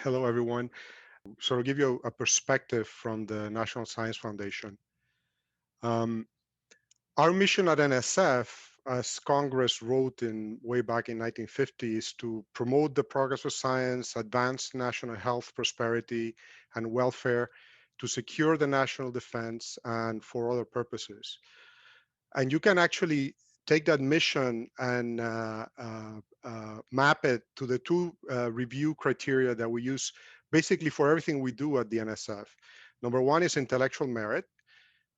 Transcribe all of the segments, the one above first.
Hello, everyone. So to give you a perspective from the National Science Foundation, um, our mission at NSF, as Congress wrote in way back in 1950, is to promote the progress of science, advance national health, prosperity, and welfare, to secure the national defense, and for other purposes. And you can actually take that mission and map it to the two review criteria that we use basically for everything we do at the NSF. Number one is intellectual merit,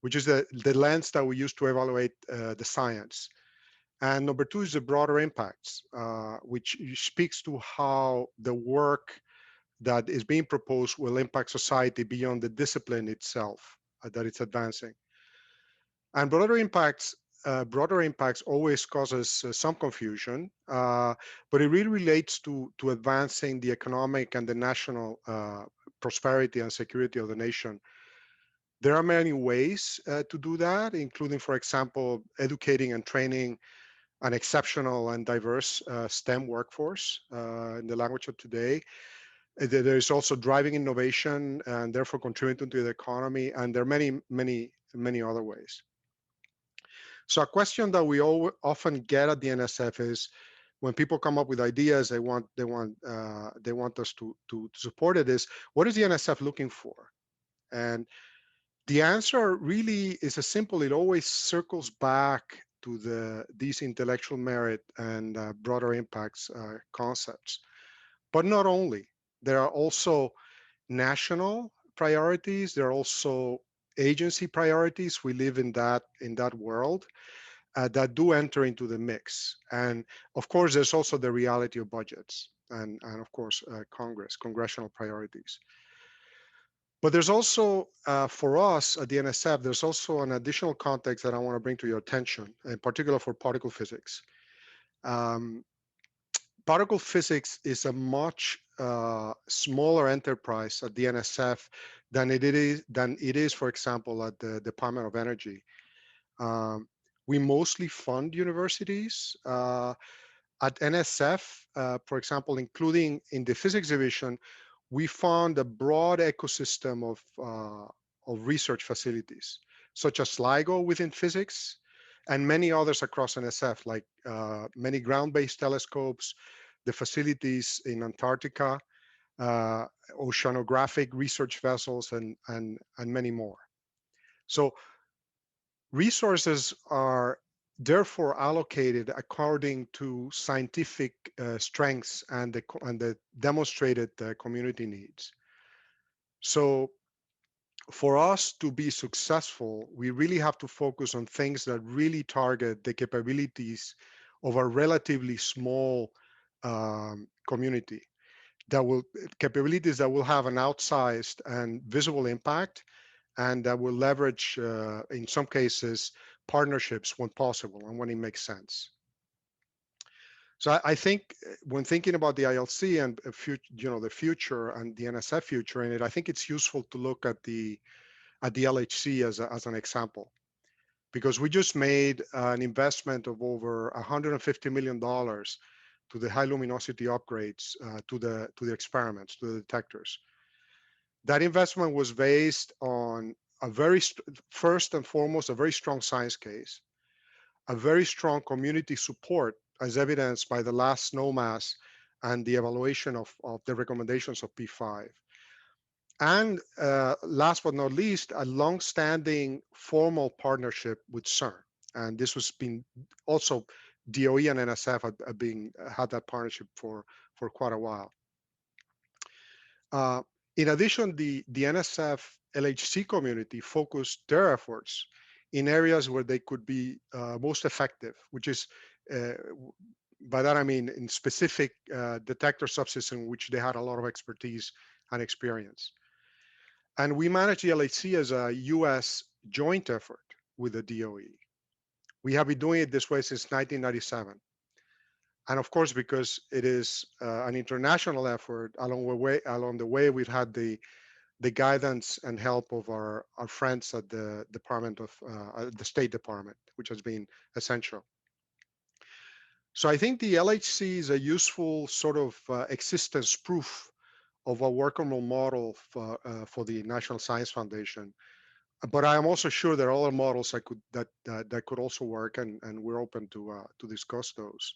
which is the lens that we use to evaluate the science. And number two is the broader impacts, which speaks to how the work that is being proposed will impact society beyond the discipline itself that it's advancing. And broader impacts always causes some confusion, but it really relates to advancing the economic and the national prosperity and security of the nation. There are many ways to do that, including, for example, educating and training an exceptional and diverse STEM workforce in the language of today. There is also driving innovation and therefore contributing to the economy, and there are many other ways. So a question that we often get at the NSF is, when people come up with ideas, they want us to support it. Is what is the NSF looking for? And the answer really is a simple. It always circles back to these intellectual merit and broader impacts concepts. But not only, there are also national priorities. There are also agency priorities. We live in that world that do enter into the mix. And of course, there's also the reality of budgets and of course, congressional priorities. But there's also, for us at the NSF, there's also an additional context that I want to bring to your attention, in particular for particle physics. Um, Particle physics is a much smaller enterprise at the NSF than it is, for example, at the Department of Energy. Um, we mostly fund universities. At NSF, for example, including in the physics division, we found a broad ecosystem of research facilities, such as LIGO within physics, and many others across NSF, like many ground-based telescopes, the facilities in Antarctica, uh, oceanographic research vessels, and many more. So resources are therefore allocated according to scientific strengths and the demonstrated community needs. So for us to be successful, we really have to focus on things that really target the capabilities of a relatively small community that will capabilities that will have an outsized and visible impact and that will leverage, in some cases, partnerships when possible and when it makes sense. So I think when thinking about the ILC and the future and the NSF future in it, I think it's useful to look at the LHC as an example, because we just made an investment of over $150 million to the high luminosity upgrades to the experiments, to the detectors. That investment was based on first and foremost, a very strong science case, a very strong community support, as evidenced by the last snowmass and the evaluation of the recommendations of P5. And last but not least, a long-standing formal partnership with CERN. And this was been also DOE and NSF had that partnership for quite a while. Uh, in addition, the NSF LHC community focused their efforts in areas where they could be most effective, which is, uh, by that I mean in specific detector subsystems in which they had a lot of expertise and experience. And we managed the LHC as a US joint effort with the DOE. We have been doing it this way since 1997. And of course, because it is an international effort, along the way, we've had the guidance and help of our friends at the the State Department, which has been essential. So I think the LHC is a useful sort of existence proof of a workable model for the National Science Foundation. But I am also sure there are other models that could also work, and we're open to discuss those.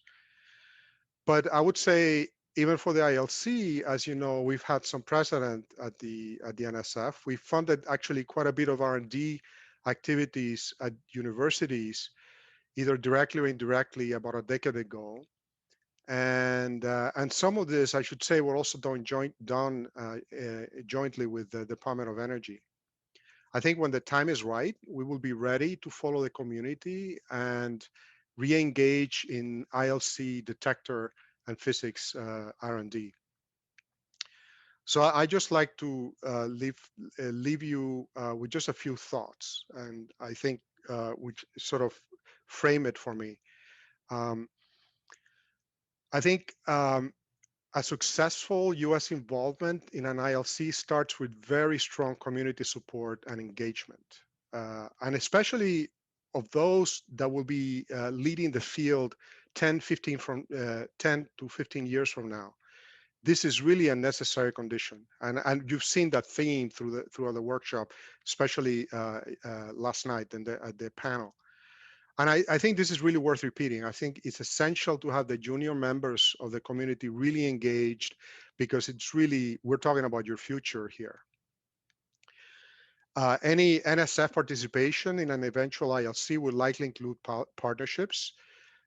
But I would say even for the ILC, as you know, we've had some precedent at the NSF. We funded actually quite a bit of R&D activities at universities, either directly or indirectly, about a decade ago. And some of this, I should say, were also done jointly with the Department of Energy. I think when the time is right, we will be ready to follow the community and re-engage in ILC detector and physics R&D. So I just like to leave you with just a few thoughts, and I think which sort of frame it for me. Um, I think a successful U.S. involvement in an ILC starts with very strong community support and engagement, and especially of those that will be leading the field 10 to 15 years from now. This is really a necessary condition, and you've seen that theme throughout the workshop, especially last night at the panel. And I think this is really worth repeating. I think it's essential to have the junior members of the community really engaged, because it's really, we're talking about your future here. Any NSF participation in an eventual ILC will likely include partnerships.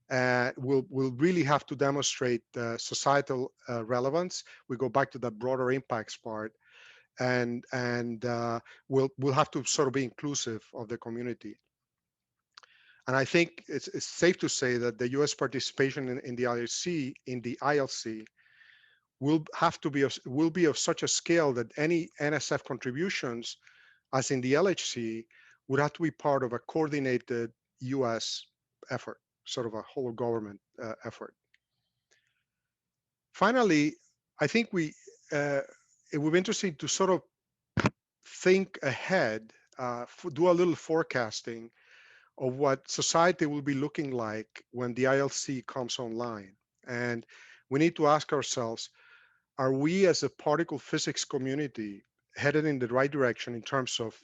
We'll really have to demonstrate societal relevance. We go back to the broader impacts part, and we'll have to sort of be inclusive of the community. And I think it's safe to say that the U.S. participation in the ILC will be of such a scale that any NSF contributions, as in the LHC, would have to be part of a coordinated U.S. effort, sort of a whole government effort. Finally, I think it would be interesting to sort of think ahead, do a little forecasting of what society will be looking like when the ILC comes online. And we need to ask ourselves, are we as a particle physics community headed in the right direction in terms of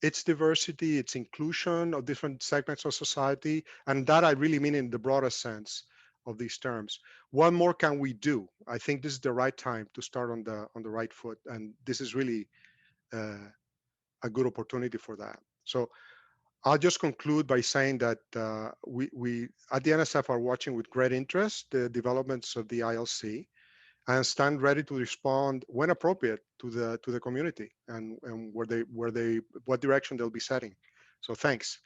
its diversity, its inclusion of different segments of society? And that I really mean in the broadest sense of these terms. What more can we do? I think this is the right time to start on the right foot. And this is really a good opportunity for that. So I'll just conclude by saying that we at the NSF are watching with great interest the developments of the ILC, and stand ready to respond when appropriate to the community and what direction they'll be setting. So thanks.